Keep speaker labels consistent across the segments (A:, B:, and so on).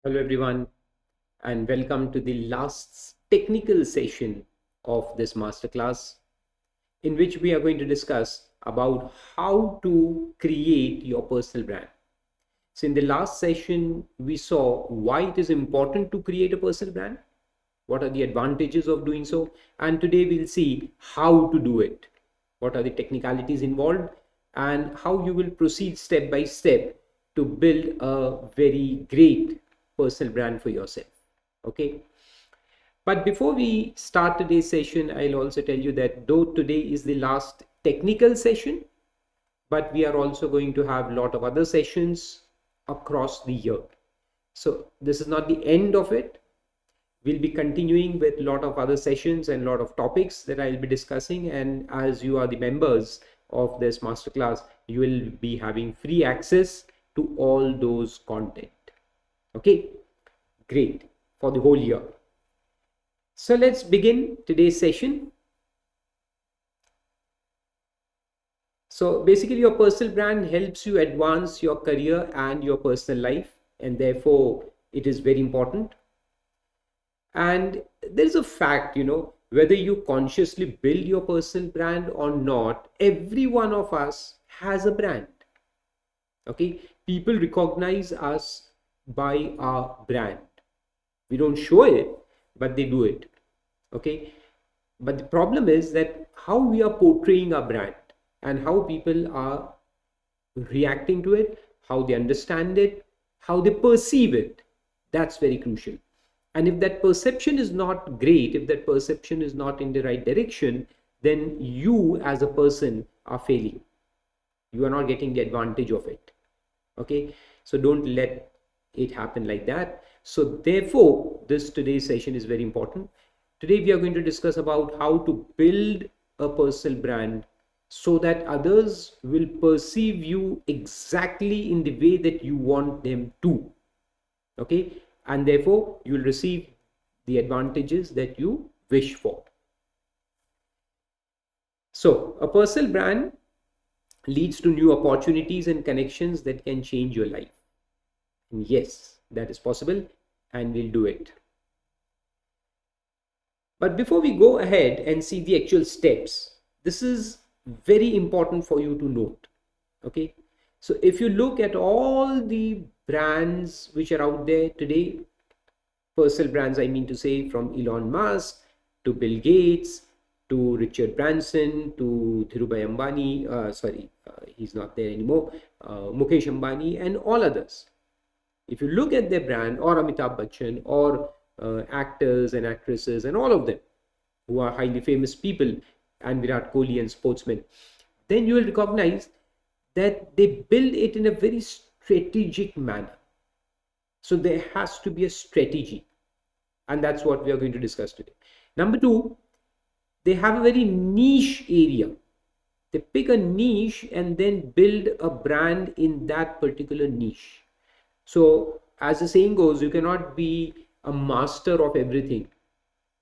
A: Hello, everyone, and welcome to the last technical session of this masterclass, in which we are going to discuss about how to create your personal brand. So, in the last session, we saw why it is important to create a personal brand, what are the advantages of doing so, and today we'll see how to do it, what are the technicalities involved, and how you will proceed step by step to build a very great personal brand for yourself. Okay. But before we start today's session, I'll also tell you that though today is the last technical session, but we are also going to have a lot of other sessions across the year. So this is not the end of it. We'll be continuing with a lot of other sessions and a lot of topics that I'll be discussing. And as you are the members of this masterclass, you will be having free access to all those content. Okay, great, for the whole year. So let's begin today's session. So basically, your personal brand helps you advance your career and your personal life, and therefore it is very important. And there's a fact, whether you consciously build your personal brand or not, every one of us has a brand. Okay, people recognize us by our brand. We don't show it, but they do it. Okay, but the problem is that how we are portraying our brand and how people are reacting to it, how they understand it, how they perceive it. That's very crucial. And if that perception is not great, if that perception is not in the right direction, then you as a person are failing. You are not getting the advantage of it. Okay, so don't let it happen like that. So therefore, this today's session is very important. Today we are going to discuss about how to build a personal brand so that others will perceive you exactly in the way that you want them to. Okay, and therefore you will receive the advantages that you wish for. So a personal brand leads to new opportunities and connections that can change your life. And yes, that is possible, and we'll do it. But before we go ahead and see the actual steps, this is very important for you to note. Okay, so if you look at all the brands which are out there today, personal brands, I mean to say, from Elon Musk to Bill Gates to Richard Branson to Dhirubhai Ambani, he's not there anymore, Mukesh Ambani, and all others. If you look at their brand, or Amitabh Bachchan, or actors and actresses, and all of them who are highly famous people, and Virat Kohli and sportsmen, then you will recognize that they build it in a very strategic manner. So there has to be a strategy, and that's what we are going to discuss today. Number two, they have a very niche area. They pick a niche and then build a brand in that particular niche. So as the saying goes, you cannot be a master of everything.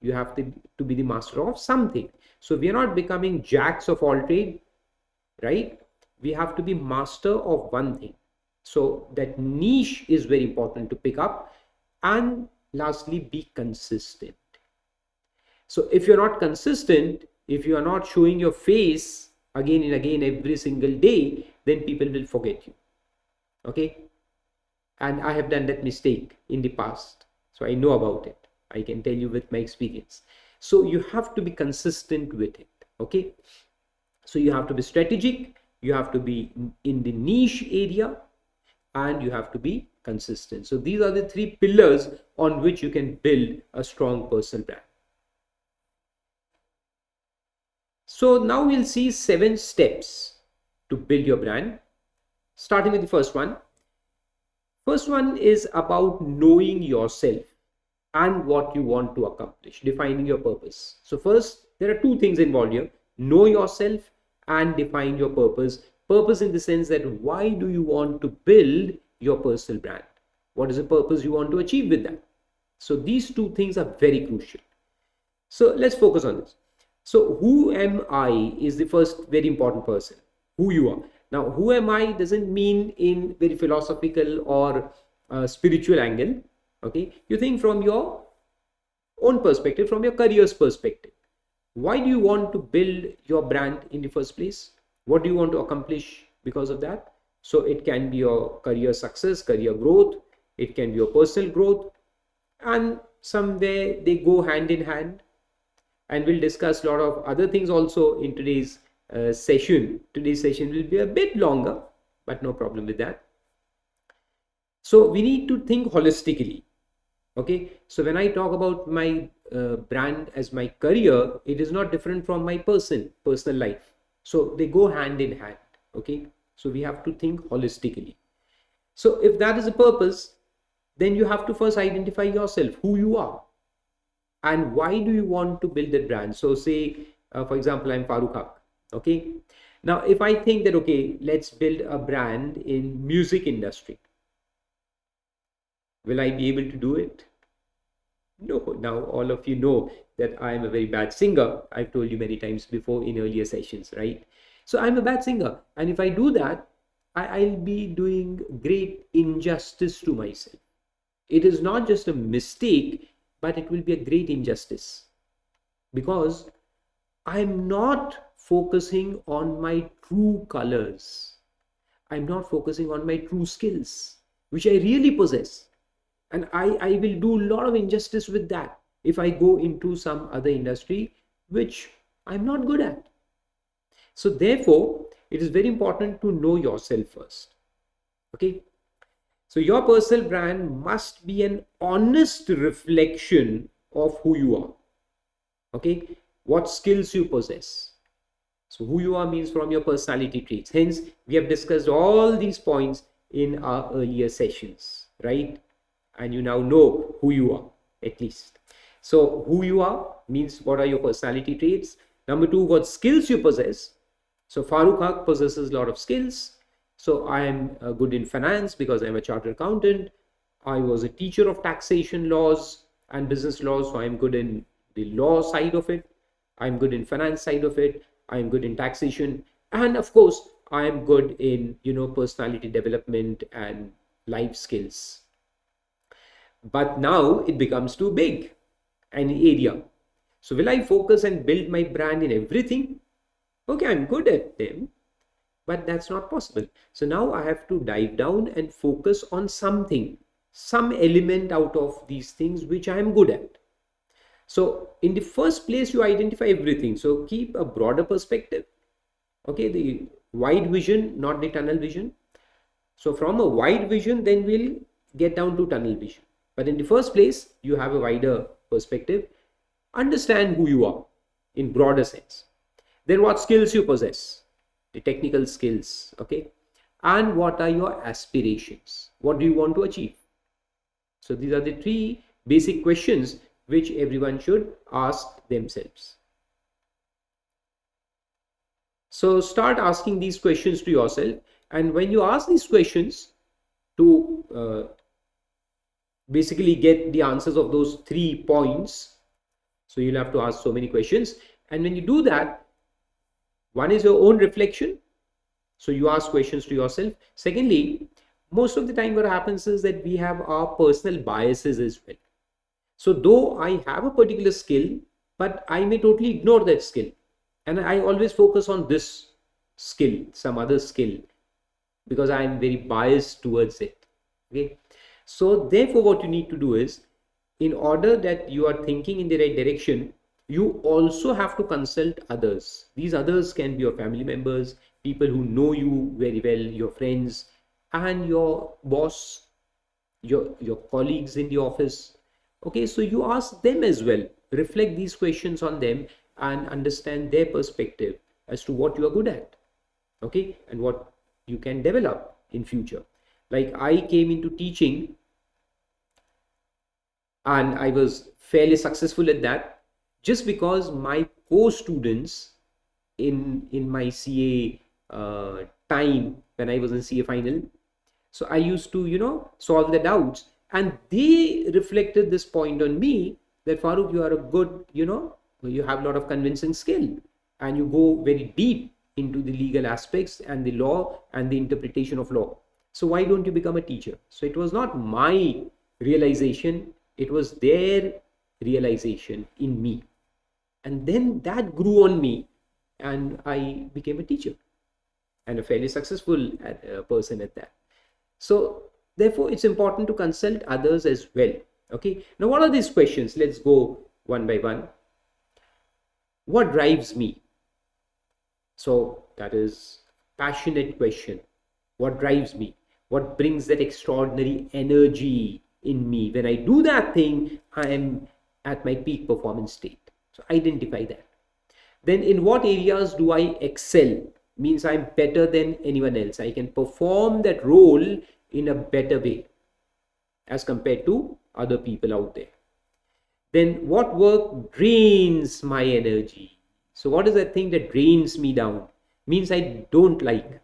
A: You have to be the master of something. So we are not becoming jacks of all trade, right? We have to be master of one thing. So that niche is very important to pick up. And lastly, be consistent. So if you're not consistent, if you are not showing your face again and again every single day, then people will forget you. Okay, and I have done that mistake in the past, so I know about it. I can tell you with my experience. So you have to be consistent with it. Okay, so you have to be strategic, you have to be in the niche area, and you have to be consistent. So these are the three pillars on which you can build a strong personal brand. So now we'll see 7 steps to build your brand, starting with the first one. First one is about knowing yourself and what you want to accomplish, defining your purpose. So first, there are 2 things involved here: know yourself and define your purpose. Purpose in the sense that why do you want to build your personal brand? What is the purpose you want to achieve with that? So these 2 things are very crucial. So let's focus on this. So who am I is the first very important person, who you are. Now, who am I doesn't mean in very philosophical or spiritual angle. Okay, you think from your own perspective, from your career's perspective. Why do you want to build your brand in the first place? What do you want to accomplish because of that? So it can be your career success, career growth, it can be your personal growth, and somewhere they go hand in hand. And we'll discuss a lot of other things also in today's session. Today's session will be a bit longer, but no problem with that. So we need to think holistically. Okay, so when I talk about my brand as my career, it is not different from my personal life. So they go hand in hand. Okay, so we have to think holistically. So if that is the purpose, then you have to first identify yourself, who you are, and why do you want to build that brand. So say, for example, I'm Farooq Haq. Okay, now if I think that, okay, let's build a brand in music industry, will I be able to do it? No. Now all of you know that I am a very bad singer. I've told you many times before in earlier sessions, right? So I'm a bad singer, and if I do that, I'll be doing great injustice to myself. It is not just a mistake, but it will be a great injustice, because I'm not focusing on my true colors. I'm not focusing on my true skills, which I really possess. And I will do a lot of injustice with that if I go into some other industry which I'm not good at. So therefore, it is very important to know yourself first. Okay. So your personal brand must be an honest reflection of who you are. Okay. What skills you possess. So who you are means from your personality traits. Hence, we have discussed all these points in our earlier sessions, right? And you now know who you are, at least. So who you are means what are your personality traits. Number two, what skills you possess. So Farooq Haq possesses a lot of skills. So I am good in finance because I'm a chartered accountant. I was a teacher of taxation laws and business laws, so I'm good in the law side of it. I'm good in finance side of it. I'm good in taxation, and of course I am good in personality development and life skills. But now it becomes too big an area. So will I focus and build my brand in everything? Okay, I'm good at them, but that's not possible. So now I have to dive down and focus on something, some element out of these things which I am good at. So in the first place, you identify everything. So keep a broader perspective. Okay, the wide vision, not the tunnel vision. So from a wide vision, then we'll get down to tunnel vision. But in the first place, you have a wider perspective. Understand who you are in broader sense. Then what skills you possess, the technical skills, okay? And what are your aspirations? What do you want to achieve? So these are the three basic questions which everyone should ask themselves. So start asking these questions to yourself, and when you ask these questions to basically get the answers of those 3 points, so you'll have to ask so many questions, and when you do that, one is your own reflection, so you ask questions to yourself. Secondly, most of the time what happens is that we have our personal biases as well. So though I have a particular skill, but I may totally ignore that skill, and I always focus on this skill, some other skill, because I am very biased towards it. Okay, so therefore what you need to do is, in order that you are thinking in the right direction, you also have to consult others. These others can be your family members, people who know you very well, your friends, and your boss, your colleagues in the office. Okay, so you ask them as well, reflect these questions on them and understand their perspective as to what you are good at, okay, and what you can develop in future. Like I came into teaching and I was fairly successful at that just because my co-students in my CA time, when I was in CA final, so I used to solve the doubts, and they reflected this point on me, that Farooq, you are a good, you have a lot of convincing skill and you go very deep into the legal aspects and the law and the interpretation of law. So why don't you become a teacher? So it was not my realization. It was their realization in me. And then that grew on me, and I became a teacher and a fairly successful person at that. So therefore, it's important to consult others as well. Okay. Now, what are these questions? Let's go one by one. What drives me? So that is passionate question. What drives me? What brings that extraordinary energy in me? When I do that thing, I am at my peak performance state. So identify that. Then in what areas do I excel? Means I'm better than anyone else. I can perform that role in a better way as compared to other people out there. Then what work drains my energy? So what is that thing that drains me down? Means I don't like.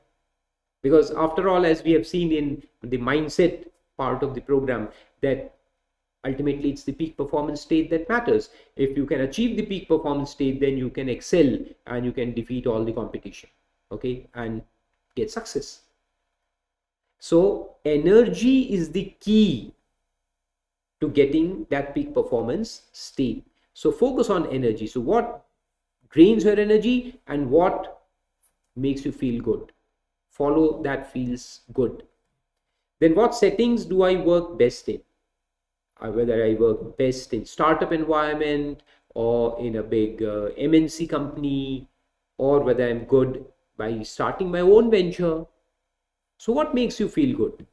A: Because after all, as we have seen in the mindset part of the program, that ultimately it's the peak performance state that matters. If you can achieve the peak performance state, then you can excel and you can defeat all the competition, okay, and get success. So energy is the key to getting that peak performance state. So focus on energy. So what drains your energy and what makes you feel good? Follow that feels good. Then what settings do I work best in? Whether I work best in startup environment or in a big MNC company, or whether I'm good by starting my own venture. So what makes you feel good?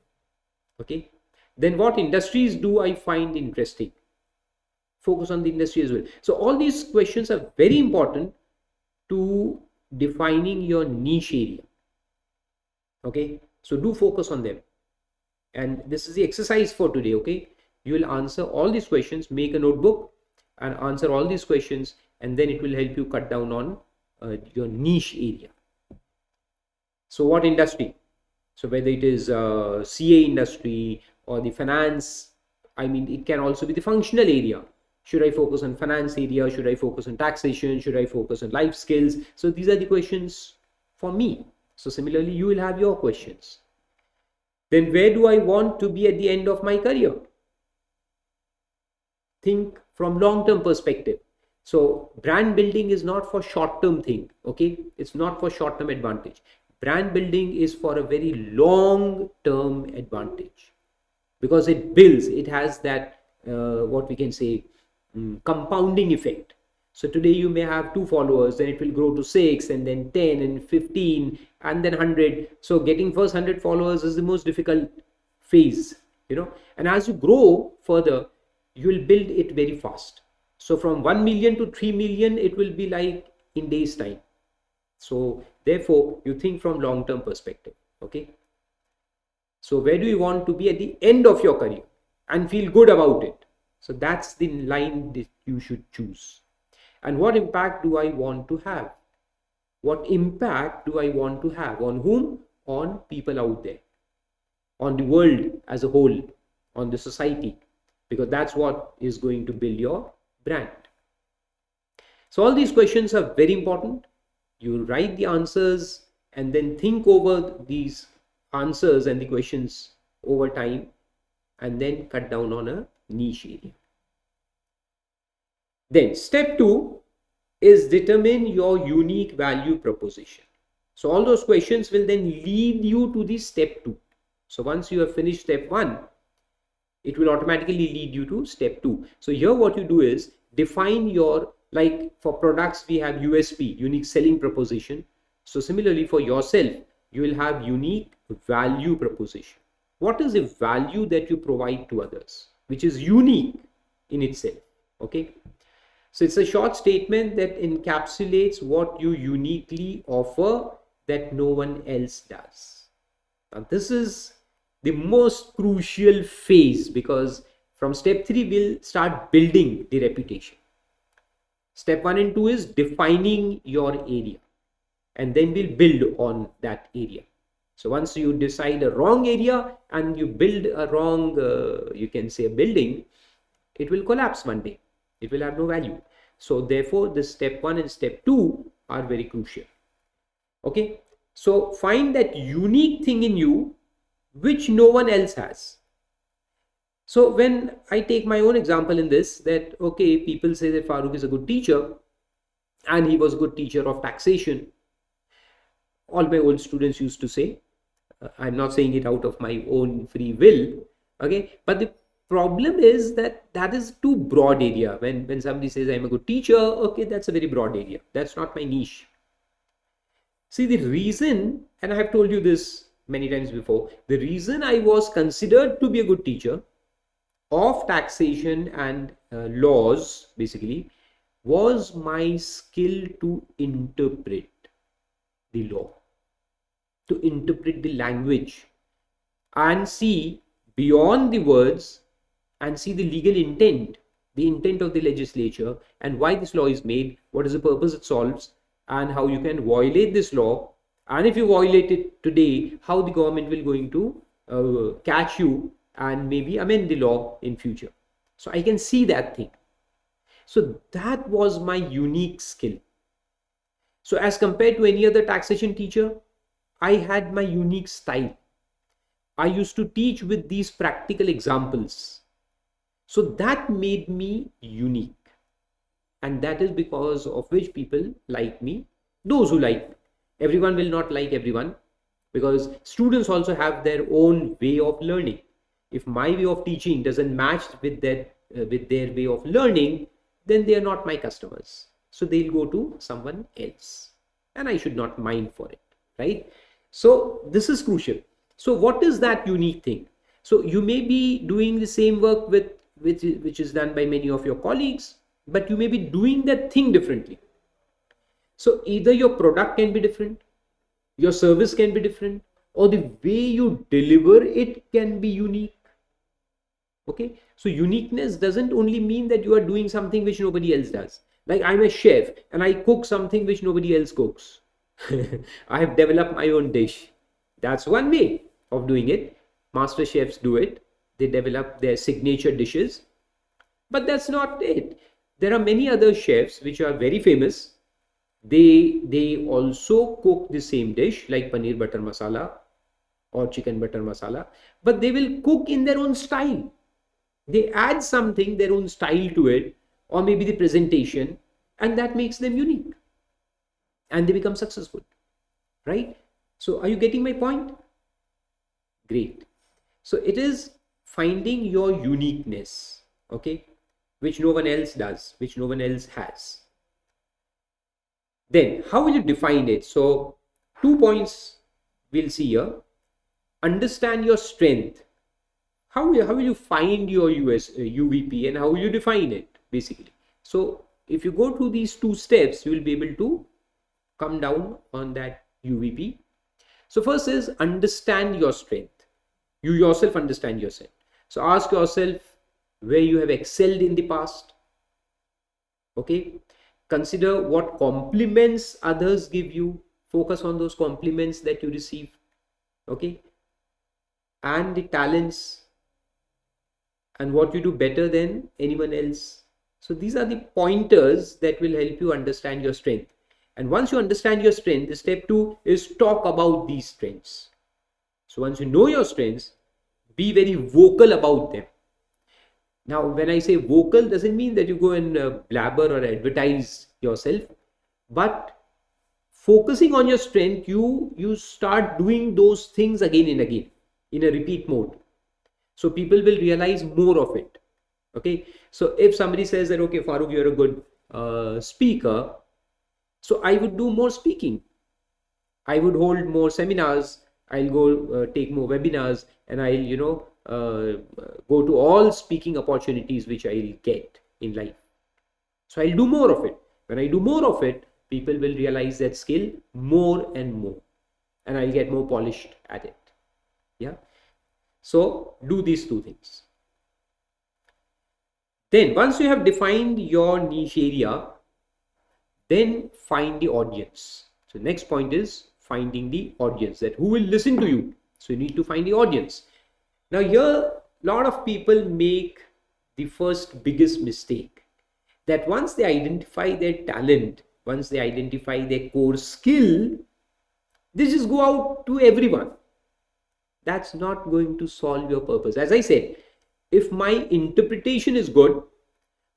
A: Okay. Then what industries do I find interesting? Focus on the industry as well. So all these questions are very important to defining your niche area. Okay. So do focus on them. And this is the exercise for today. Okay. You will answer all these questions, make a notebook and answer all these questions, and then it will help you cut down on your niche area. So what industry? So whether it is CA industry or the finance, I mean, it can also be the functional area. Should I focus on finance area? Should I focus on taxation? Should I focus on life skills? So these are the questions for me. So similarly, you will have your questions. Then where do I want to be at the end of my career? Think from long-term perspective. So brand building is not for short-term thing. Okay. It's not for short-term advantage. Brand building is for a very long-term advantage, because it builds, it has that what we can say compounding effect. So today you may have 2 followers, then it will grow to 6 and then 10 and 15 and then 100. So getting first 100 followers is the most difficult phase, and as you grow further, you will build it very fast. So from 1 million to 3 million, it will be like in days time. So therefore you think from long-term perspective. Okay. So where do you want to be at the end of your career and feel good about it? So that's the line that you should choose. And what impact do I want to have? What impact do I want to have? On whom? On people out there, on the world as a whole, on the society, because that's what is going to build your brand. So all these questions are very important. You write the answers and then think over these answers and the questions over time, and then cut down on a niche area. Then step 2 is determine your unique value proposition. So all those questions will then lead you to the step 2. So once you have finished step 1, it will automatically lead you to step 2. So here what you do is define your, like for products we have USP, unique selling proposition. So similarly for yourself, you will have unique value proposition. What is the value that you provide to others, which is unique in itself? Okay. So it's a short statement that encapsulates what you uniquely offer that no one else does. Now this is the most crucial phase, because from step 3 we'll start building the reputation. Step 1 and 2 is defining your area, and then we'll build on that area. So once you decide a wrong area and you build a wrong, you can say a building, it will collapse one day. It will have no value. So therefore, the step 1 and step 2 are very crucial. Okay. So find that unique thing in you which no one else has. So when I take my own example in this, that okay, people say that Farooq is a good teacher and he was a good teacher of taxation. All my old students used to say, I'm not saying it out of my own free will, okay? But the problem is that that is too broad area. When somebody says I'm a good teacher, okay, that's a very broad area. That's not my niche. See, the reason, and I have told you this many times before, the reason I was considered to be a good teacher of taxation and laws, basically, was my skill to interpret the law, to interpret the language and see beyond the words and see the legal intent, the intent of the legislature, and why this law is made, what is the purpose it solves, and how you can violate this law. And if you violate it today, how the government will going to catch you and maybe amend the law in future. So I can see that thing. So that was my unique skill. So as compared to any other taxation teacher, I had my unique style. I used to teach with these practical examples. So that made me unique. And that is because of which people like me, those who like me. Everyone will not like everyone, because students also have their own way of learning. If my way of teaching doesn't match with their way of learning, then they are not my customers. So they'll go to someone else. And I should not mind for it, right? So this is crucial. So what is that unique thing? So you may be doing the same work which is done by many of your colleagues, but you may be doing that thing differently. So either your product can be different, your service can be different, or the way you deliver it can be unique. Okay, so uniqueness doesn't only mean that you are doing something which nobody else does. Like I'm a chef and I cook something which nobody else cooks. I have developed my own dish. That's one way of doing it. Master chefs do it. They develop their signature dishes. But that's not it. There are many other chefs which are very famous. They also cook the same dish like paneer butter masala or chicken butter masala, but they will cook in their own style. They add something, their own style to it, or maybe the presentation, and that makes them unique. And they become successful, right? So are you getting my point? Great. So it is finding your uniqueness, okay, which no one else does, which no one else has. Then how will you define it? So 2 points we'll see here. Understand your strength. How will you find your UVP, and how will you define it, basically? So if you go through these 2 steps, you will be able to come down on that UVP. So first is understand your strength. You yourself understand yourself. So ask yourself where you have excelled in the past. Okay. Consider what compliments others give you. Focus on those compliments that you receive. Okay. And the talents and what you do better than anyone else. So these are the pointers that will help you understand your strength. And once you understand your strength, the step 2 is talk about these strengths. So once you know your strengths, be very vocal about them. Now, when I say vocal, doesn't mean that you go and blabber or advertise yourself, but focusing on your strength, you start doing those things again and again in a repeat mode. So people will realize more of it. Okay. So if somebody says that, okay, Farooq, you're a good speaker, so I would do more speaking. I would hold more seminars. I'll go take more webinars, and I'll, go to all speaking opportunities which I'll get in life. So I'll do more of it. When I do more of it, people will realize that skill more and more, and I'll get more polished at it. Yeah. So do these 2 things. Then once you have defined your niche area, then find the audience. So next point is finding the audience, that who will listen to you. So you need to find the audience. Now here, a lot of people make the first biggest mistake, that once they identify their talent, once they identify their core skill, they just go out to everyone. That's not going to solve your purpose. As I said, if my interpretation is good,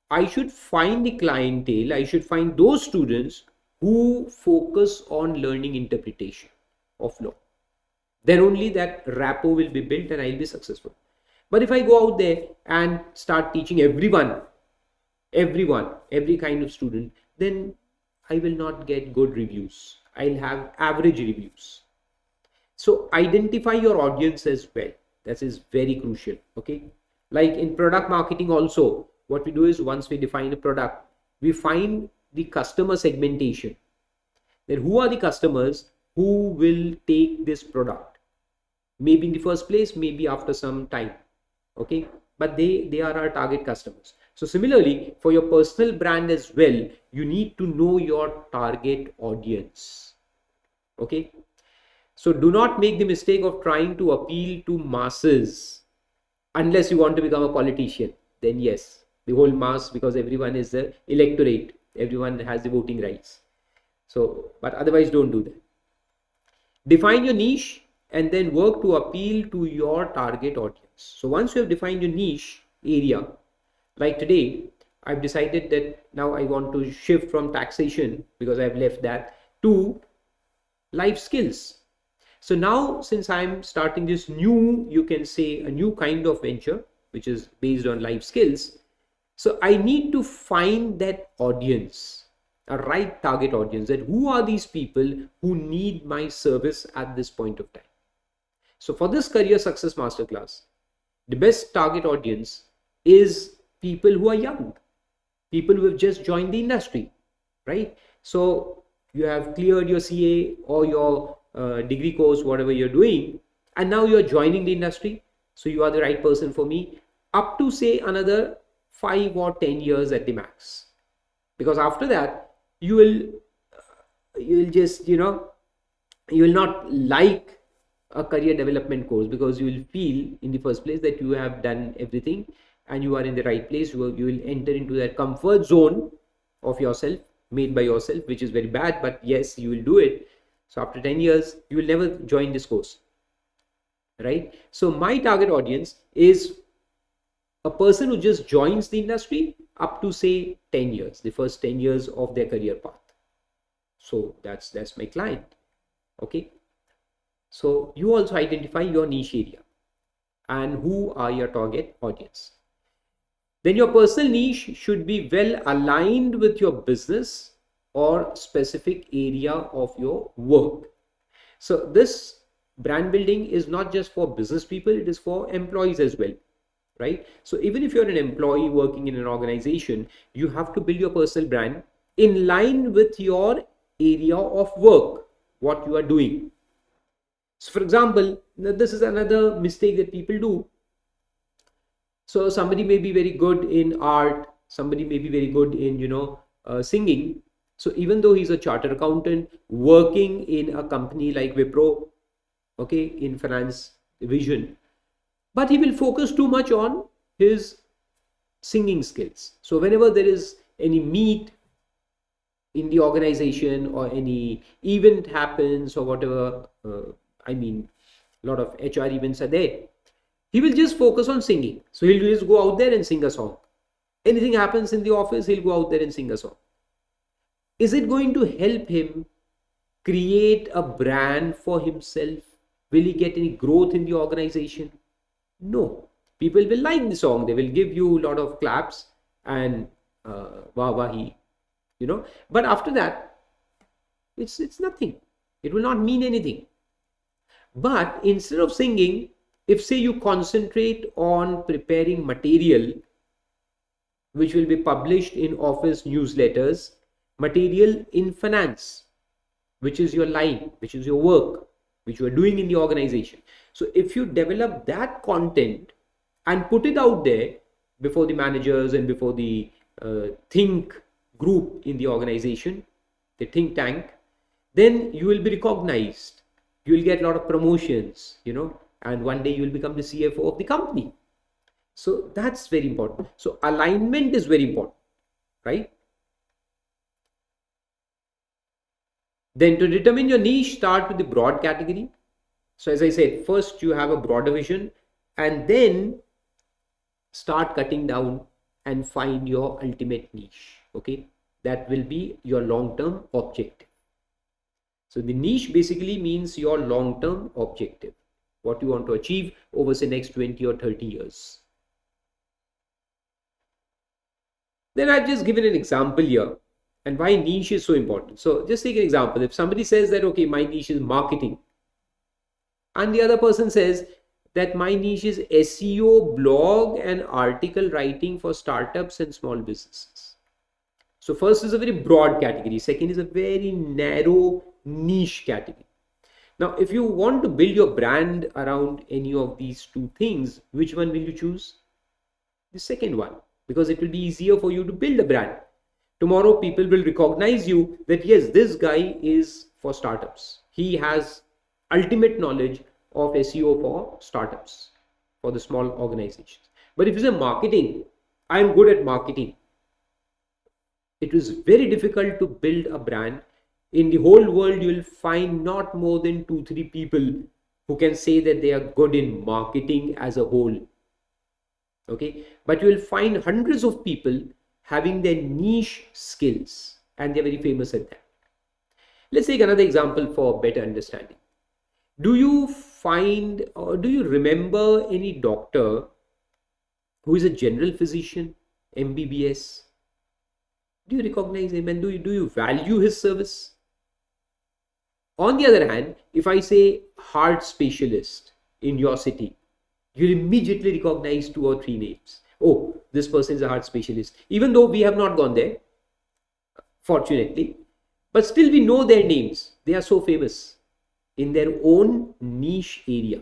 A: I should find the clientele, I should find those students who focus on learning interpretation of law. Then only that rapport will be built and I'll be successful. But if I go out there and start teaching everyone, every kind of student, then I will not get good reviews. I'll have average reviews. So identify your audience as well. That is very crucial. Okay. Like in product marketing also, what we do is once we define a product, we find the customer segmentation. Then who are the customers who will take this product? Maybe in the first place, maybe after some time. Okay. But they are our target customers. So similarly, for your personal brand as well, you need to know your target audience. Okay. So do not make the mistake of trying to appeal to masses unless you want to become a politician. Then yes, the whole mass, because everyone is the electorate, everyone has the voting rights. So, but otherwise don't do that. Define your niche and then work to appeal to your target audience. So once you have defined your niche area, like today, I've decided that now I want to shift from taxation, because I've left that, to life skills. So now, since I'm starting this new, you can say a new kind of venture, which is based on life skills. So I need to find that audience, a right target audience, that who are these people who need my service at this point of time. So for this Career Success Masterclass, the best target audience is people who are young, people who have just joined the industry, right? So you have cleared your CA or your degree course, whatever you're doing, and now you're joining the industry. So you are the right person for me up to say another 5 or 10 years at the max, because after that you will just, you will not like a career development course, because you will feel in the first place that you have done everything and you are in the right place. You will enter into that comfort zone of yourself, made by yourself, which is very bad, but yes, you will do it. So after 10 years, you will never join this course, right? So my target audience is a person who just joins the industry up to say 10 years, the first 10 years of their career path. So that's my client. Okay. So you also identify your niche area and who are your target audience. Then your personal niche should be well aligned with your business or specific area of your work. So this brand building is not just for business people, it is for employees as well, right? So even if you're an employee working in an organization, you have to build your personal brand in line with your area of work, what you are doing. So for example, this is another mistake that people do. So somebody may be very good in art, somebody may be very good in, singing. So even though he's a chartered accountant working in a company like Wipro, okay, in finance division, but he will focus too much on his singing skills. So whenever there is any meet in the organization or any event happens or whatever, a lot of HR events are there, he will just focus on singing. So he'll just go out there and sing a song. Anything happens in the office, he'll go out there and sing a song. Is it going to help him create a brand for himself? Will he get any growth in the organization? No. People will like the song. They will give you a lot of claps and wah-wahi, But after that, it's nothing. It will not mean anything. But instead of singing, if say you concentrate on preparing material which will be published in office newsletters, material in finance, which is your line, which is your work, which you are doing in the organization. So if you develop that content and put it out there before the managers and before the think group in the organization, the think tank, then you will be recognized. You will get a lot of promotions, and one day you will become the CFO of the company. So that's very important. So alignment is very important, right? Then to determine your niche, start with the broad category. So as I said, first you have a broader vision and then start cutting down and find your ultimate niche. Okay, that will be your long-term objective. So the niche basically means your long-term objective, what you want to achieve over the next 20 or 30 years. Then I've just given an example here and why niche is so important. So just take an example. If somebody says that, okay, my niche is marketing, and the other person says that my niche is SEO, blog and article writing for startups and small businesses. So first is a very broad category. Second is a very narrow niche category. Now, if you want to build your brand around any of these two things, which one will you choose? The second one, because it will be easier for you to build a brand. Tomorrow, people will recognize you that yes, this guy is for startups. He has ultimate knowledge of SEO for startups, for the small organizations. But if you say marketing, I'm good at marketing. It is very difficult to build a brand. In the whole world, you will find not more than 2-3 people who can say that they are good in marketing as a whole. Okay, but you will find hundreds of people having their niche skills and they're very famous at that. Let's take another example for better understanding. Do you find or do you remember any doctor who is a general physician, MBBS? Do you recognize him and do you value his service? On the other hand, if I say heart specialist in your city, you'll immediately recognize 2 or 3 names. Oh, this person is a heart specialist. Even though we have not gone there, fortunately, but still we know their names. They are so famous in their own niche area.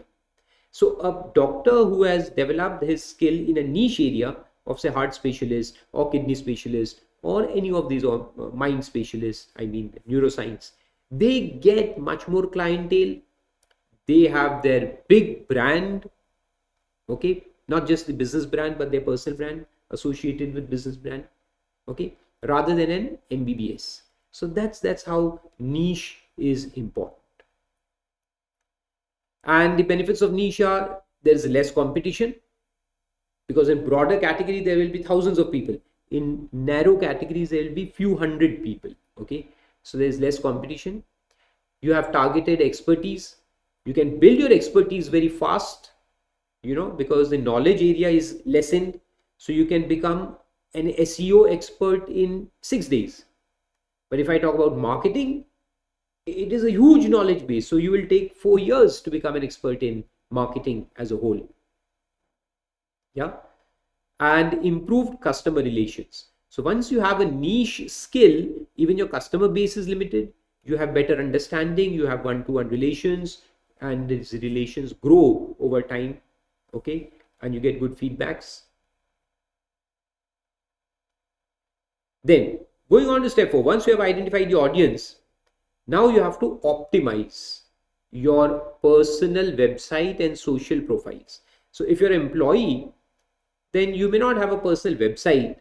A: So a doctor who has developed his skill in a niche area of say heart specialist or kidney specialist or any of these or mind specialists, I mean neuroscience, they get much more clientele. They have their big brand, okay, not just the business brand but their personal brand associated with business brand, okay, rather than an MBBS. So that's how niche is important. And the benefits of niche are there is less competition, because in broader category there will be thousands of people. In narrow categories there will be few hundred people. Okay, so there is less competition. You have targeted expertise. You can build your expertise very fast, because the knowledge area is lessened. So you can become an SEO expert in 6 days. But if I talk about marketing, it is a huge knowledge base. So you will take 4 years to become an expert in marketing as a whole. Yeah. And improved customer relations. So once you have a niche skill, even your customer base is limited. You have better understanding. You have one-to-one relations, and these relations grow over time. Okay. And you get good feedbacks. Then going on to step 4, once you have identified the audience, now you have to optimize your personal website and social profiles. So if you're an employee, then you may not have a personal website,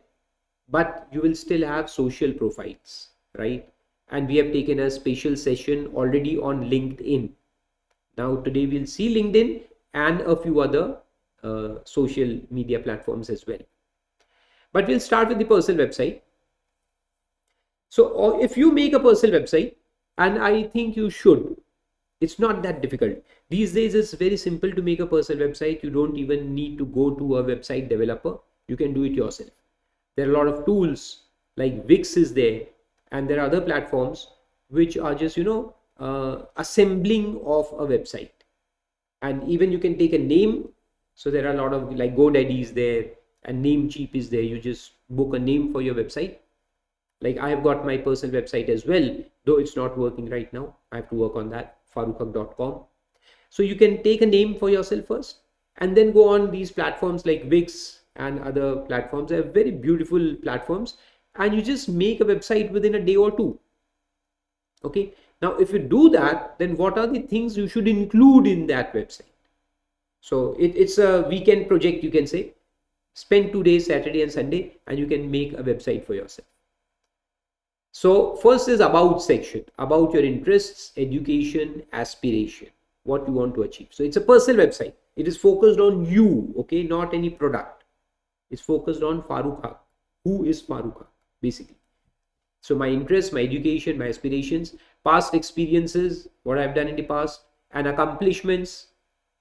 A: but you will still have social profiles, right? And we have taken a special session already on LinkedIn. Now today we'll see LinkedIn and a few other social media platforms as well. But we'll start with the personal website. So if you make a personal website, and I think you should, it's not that difficult. These days it's very simple to make a personal website. You don't even need to go to a website developer. You can do it yourself. There are a lot of tools like Wix is there, and there are other platforms which are just assembling of a website. And even you can take a name. So there are a lot of like GoDaddy is there and Namecheap is there. You just book a name for your website. Like I have got my personal website as well, though it's not working right now. I have to work on that, farukhak.com. So you can take a name for yourself first and then go on these platforms like Wix and other platforms. They are very beautiful platforms, and you just make a website within a day or two. Okay. Now, if you do that, then what are the things you should include in that website? So it's a weekend project, you can say. Spend 2 days, Saturday and Sunday, and you can make a website for yourself. So first is about section, about your interests, education, aspiration, what you want to achieve. So it's a personal website. It is focused on you, okay, not any product. is focused on Farooq Haq. Who is Farooq Haq, basically? So my interests, my education, my aspirations, past experiences, what I've done in the past, and accomplishments.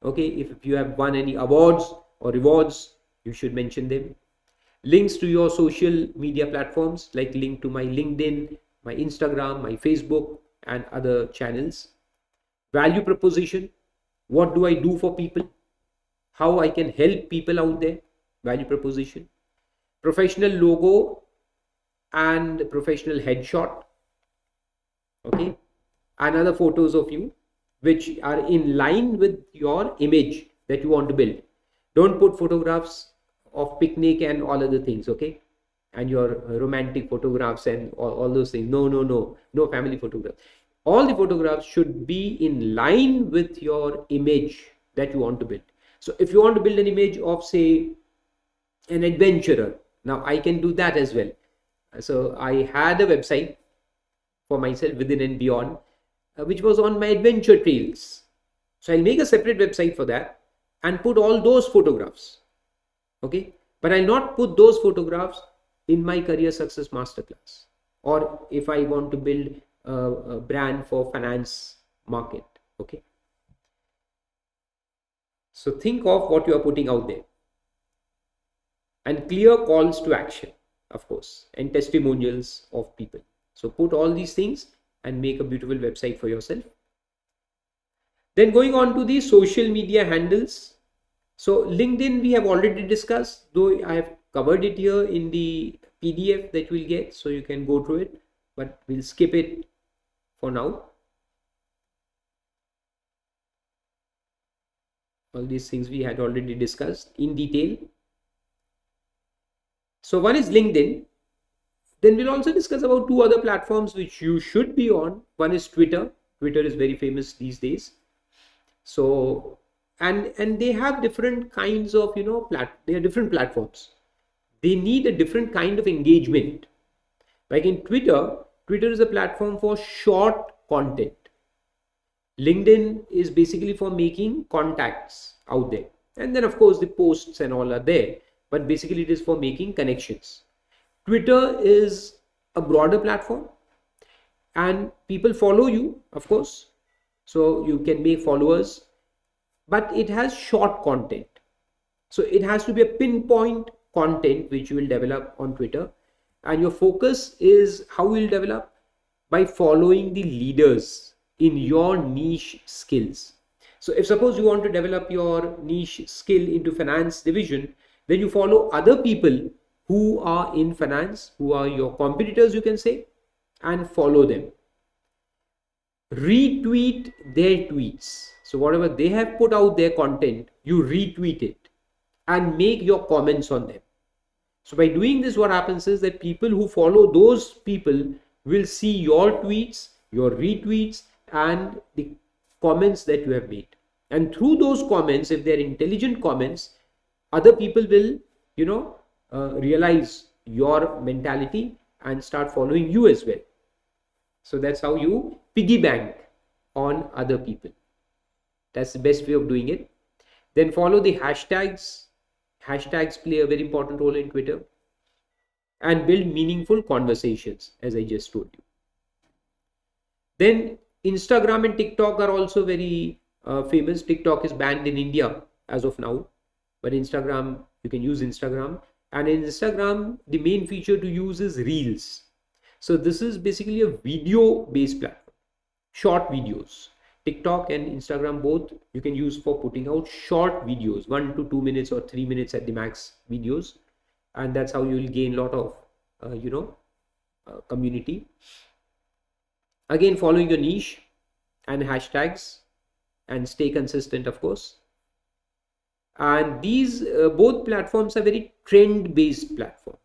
A: Okay, if you have won any awards or rewards, you should mention them. Links to your social media platforms, like link to my LinkedIn, my Instagram, my Facebook, and other channels. Value proposition. What do I do for people? How I can help people out there? Value proposition. Professional logo and professional headshot. Okay, and other photos of you which are in line with your image that you want to build. Don't put photographs of picnic and all other things, okay, and your romantic photographs and all those things. No family photographs. All the photographs should be in line with your image that you want to build. So if you want to build an image of, say, an adventurer, now I can do that as well. So I had a website for myself, Within and Beyond, which was on my adventure trails. So I'll make a separate website for that and put all those photographs. Okay, but I'll not put those photographs in my career success masterclass, or if I want to build a brand for finance market. Okay, so think of what you are putting out there, and clear calls to action, of course, and testimonials of people. So put all these things and make a beautiful website for yourself. Then going on to the social media handles. So LinkedIn we have already discussed, though I have covered it here in the PDF that we'll get, so you can go through it, but we'll skip it for now. All these things we had already discussed in detail. So one is LinkedIn. Then we'll also discuss about two other platforms which you should be on. One is Twitter. Twitter is very famous these days. So and they have different kinds of, they are different platforms. They need a different kind of engagement. Like in Twitter is a platform for short content. LinkedIn is basically for making contacts out there. And then of course the posts and all are there, but basically it is for making connections. Twitter is a broader platform and people follow you, of course. So you can make followers, but it has short content. So it has to be a pinpoint content which you will develop on Twitter. And your focus is how you will develop by following the leaders in your niche skills. So if suppose you want to develop your niche skill into finance division, then you follow other people who are in finance, who are your competitors, you can say, and follow them. Retweet their tweets. So whatever they have put out their content, you retweet it and make your comments on them. So by doing this, what happens is that people who follow those people will see your tweets, your retweets, and the comments that you have made. And through those comments, if they're intelligent comments, other people will, realize your mentality and start following you as well. So that's how you piggy bank on other people. That's the best way of doing it. Then follow the hashtags. Hashtags play a very important role in Twitter. And build meaningful conversations, as I just told you. Then Instagram and TikTok are also very famous. TikTok is banned in India as of now, but Instagram, you can use Instagram. And in Instagram, the main feature to use is Reels. So this is basically a video based platform, short videos. TikTok and Instagram both you can use for putting out short videos, 1 to 2 minutes or 3 minutes at the max videos. And that's how you will gain a lot of, community. Again, following your niche and hashtags and stay consistent, of course. And these both platforms are very trend based platform.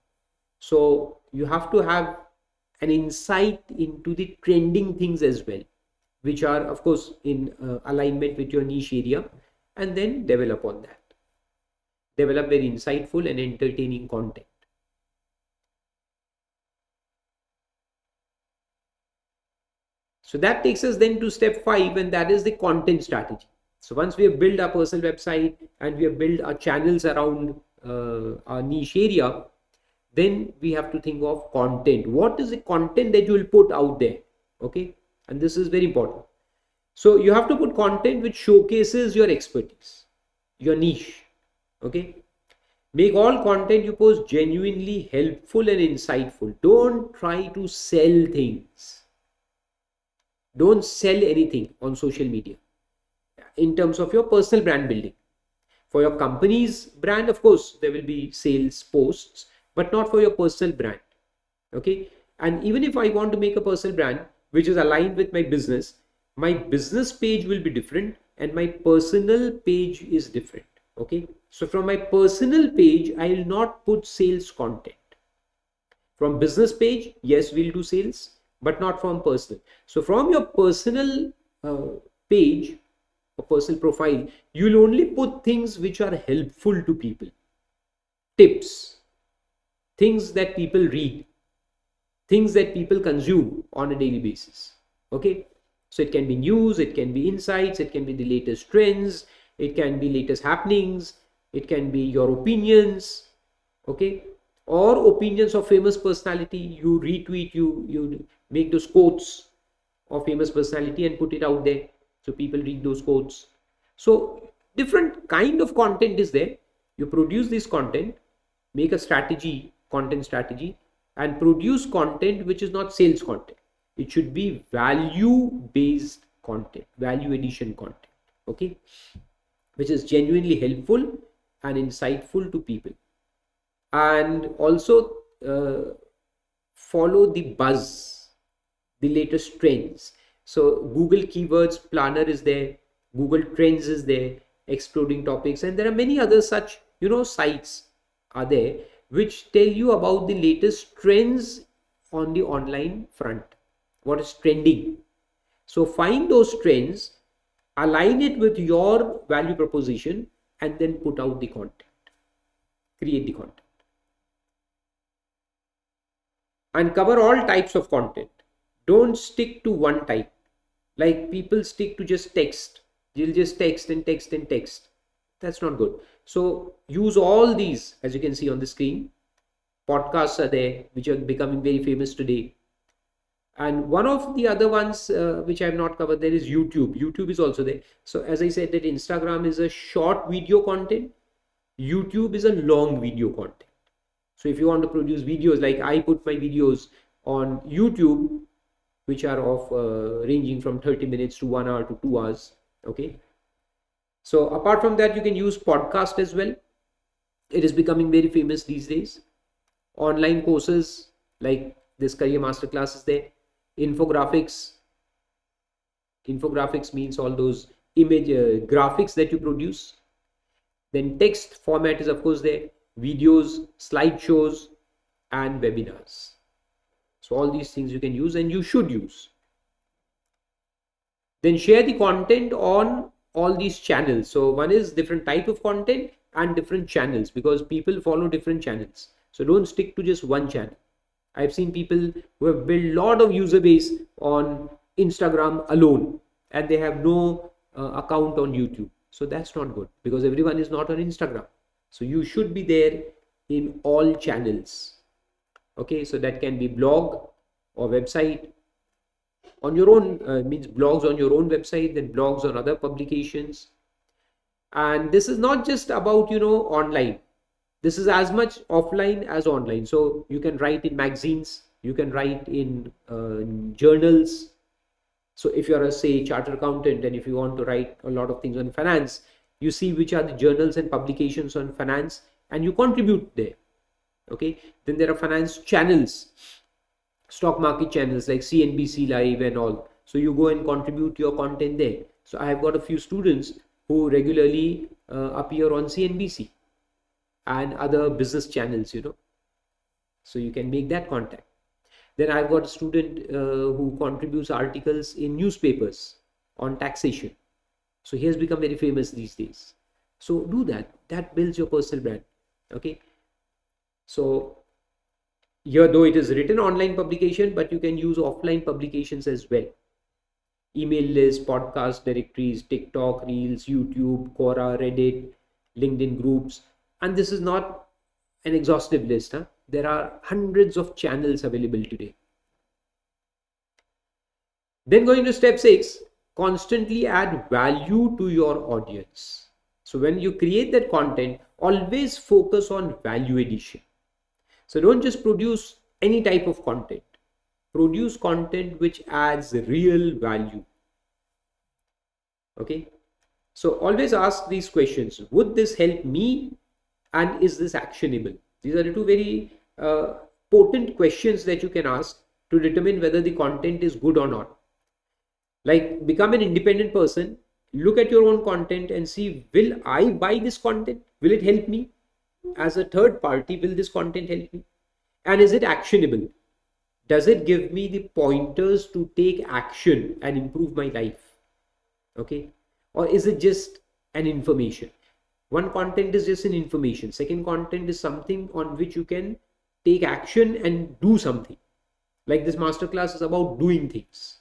A: So you have to have an insight into the trending things as well, which are of course in alignment with your niche area, and then develop on that. Develop very insightful and entertaining content. So that takes us then to step 5, and that is the content strategy. So once we have built our personal website and we have built our channels around our niche area, then we have to think of content. What is the content that you will put out there? Okay, and this is very important. So you have to put content which showcases your expertise, your niche. Okay, make all content you post genuinely helpful and insightful. Don't try to sell things. Don't sell anything on social media in terms of your personal brand building. For your company's brand, of course, there will be sales posts, but not for your personal brand. Okay. And even if I want to make a personal brand which is aligned with my business page will be different and my personal page is different. Okay. So from my personal page, I will not put sales content. From business page, yes, we'll do sales, but not from personal. So from your personal page or personal profile, you'll only put things which are helpful to people, tips, things that people read, things that people consume on a daily basis. Okay, so it can be news, it can be insights, it can be the latest trends, it can be latest happenings, it can be your opinions. Okay, or opinions of famous personality. You retweet, you make those quotes of famous personality and put it out there so people read those quotes. So different kind of content is there. You produce this content, make a strategy, content strategy, and produce content which is not sales content. It should be value based content, value addition content. Okay, which is genuinely helpful and insightful to people. And also follow the buzz, the latest trends. So Google Keywords Planner is there, Google Trends is there, Exploding Topics, and there are many other such sites are there which tell you about the latest trends on the online front, what is trending. So find those trends, align it with your value proposition, and then put out the content, create the content. And cover all types of content. Don't stick to one type. Like people stick to just text. You'll just text and text and text. That's not good. So use all these, as you can see on the screen. Podcasts are there, which are becoming very famous today. And one of the other ones which I have not covered there is YouTube. YouTube is also there. So as I said, that Instagram is a short video content. YouTube is a long video content. So if you want to produce videos, like I put my videos on YouTube, which are of ranging from 30 minutes to 1 hour to 2 hours. Okay. So apart from that, you can use podcast as well. It is becoming very famous these days. Online courses like this Career Masterclass is there. Infographics. Infographics means all those image graphics that you produce. Then text format is of course there. Videos, slideshows, and webinars. So all these things you can use and you should use. Then share the content on all these channels. So one is different type of content and different channels, because people follow different channels. So don't stick to just one channel. I've seen people who have built a lot of user base on Instagram alone and they have no account on YouTube. So that's not good, because everyone is not on Instagram. So you should be there in all channels. Okay, so that can be blog or website on your own, means blogs on your own website, then blogs on other publications. And this is not just about online. This is as much offline as online. So you can write in magazines, you can write in journals. So if you're a chartered accountant and if you want to write a lot of things on finance, you see which are the journals and publications on finance and you contribute there. Okay, then there are finance channels, stock market channels like CNBC Live and all. So you go and contribute your content there. So I have got a few students who regularly appear on CNBC and other business channels, So you can make that contact. Then I've got a student who contributes articles in newspapers on taxation. So he has become very famous these days. So do that. That builds your personal brand. Okay. So here, though it is written online publication, but you can use offline publications as well. Email lists, podcast directories, TikTok, Reels, YouTube, Quora, Reddit, LinkedIn groups. And this is not an exhaustive list. There are hundreds of channels available today. Then going to step 6, constantly add value to your audience. So when you create that content, always focus on value addition. So don't just produce any type of content. Produce content which adds real value. Okay. So always ask these questions. Would this help me? And is this actionable? These are the two very potent questions that you can ask to determine whether the content is good or not. Like, become an independent person, look at your own content and see, will I buy this content? Will it help me? As a third party, will this content help me? And is it actionable? Does it give me the pointers to take action and improve my life? Okay. Or is it just an information? One content is just an information. Second content is something on which you can take action and do something. Like this masterclass is about doing things.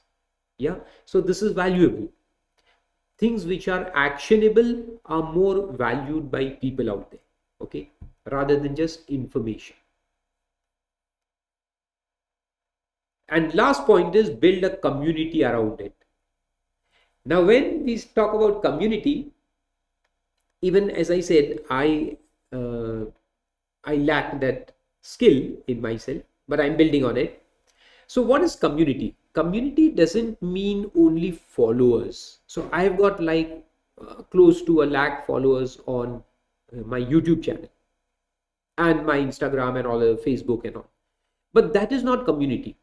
A: Yeah. So this is valuable. Things which are actionable are more valued by people out there. Okay. Rather than just information. And last point is build a community around it. Now, when we talk about community, even as I said, I lack that skill in myself, but I'm building on it. So what is community? Community doesn't mean only followers. So I've got like close to 1 lakh followers on my YouTube channel and my Instagram and all the Facebook and all. But that is not community.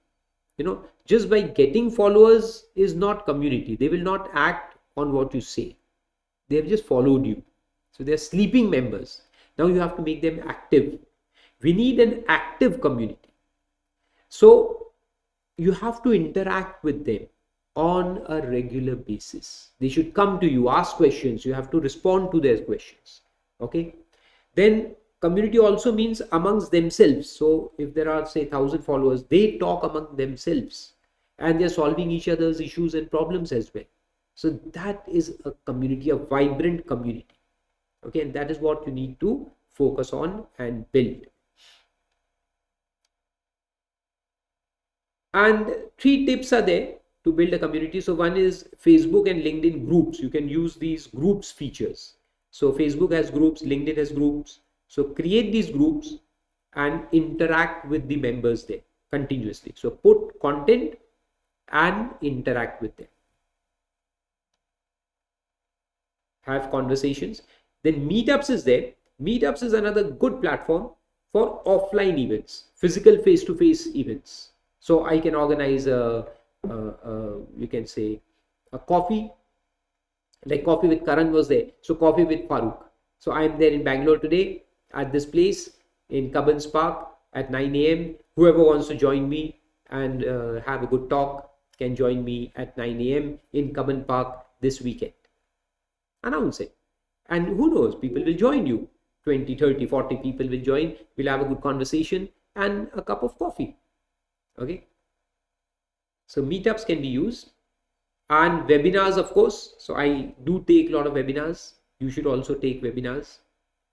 A: Just by getting followers is not community. They will not act on what you say. They have just followed you. So they're sleeping members. Now you have to make them active. We need an active community. So you have to interact with them on a regular basis. They should come to you, ask questions. You have to respond to their questions. Okay. Then community also means amongst themselves. So if there are, say, 1,000 followers, they talk among themselves and they're solving each other's issues and problems as well. So that is a community, a vibrant community. Okay, and that is what you need to focus on and build. And 3 tips are there to build a community. So one is Facebook and LinkedIn groups. You can use these groups features. So Facebook has groups, LinkedIn has groups. So create these groups and interact with the members there continuously. So put content and interact with them. Have conversations. Then Meetups is there. Meetups is another good platform for offline events, physical face-to-face events. So I can organize you can say a coffee, like Coffee with Karan was there. So Coffee with Farooq. So I am there in Bangalore today at this place in Cubbons Park at 9 a.m. Whoever wants to join me and have a good talk can join me at 9 a.m. in Cubbon Park this weekend. Announce it. And who knows, people will join you. 20, 30, 40 people will join. We'll have a good conversation and a cup of coffee. Okay. So meetups can be used. And webinars, of course. So I do take a lot of webinars. You should also take webinars.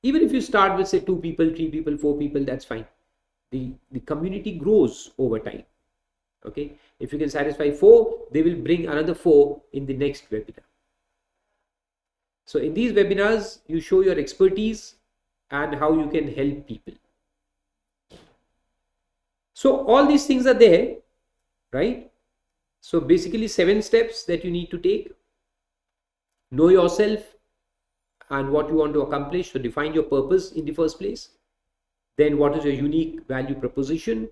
A: Even if you start with, say, 2 people, 3 people, 4 people, that's fine. The community grows over time. Okay. If you can satisfy 4, they will bring another 4 in the next webinar. So in these webinars, you show your expertise and how you can help people. So all these things are there, right? So basically 7 steps that you need to take. Know yourself and what you want to accomplish. So define your purpose in the first place. Then what is your unique value proposition?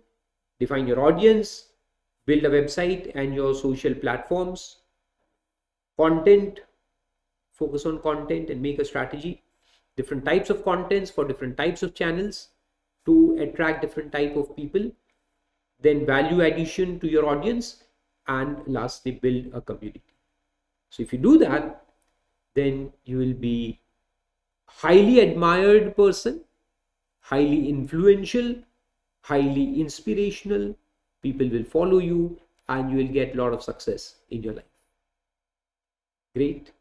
A: Define your audience. Build a website and your social platforms. Content. Focus on content and make a strategy. Different types of contents for different types of channels to attract different type of people. Then value addition to your audience. And lastly, build a community. So if you do that, then you will be highly admired person, highly influential, highly inspirational. People will follow you and you will get a lot of success in your life. Great.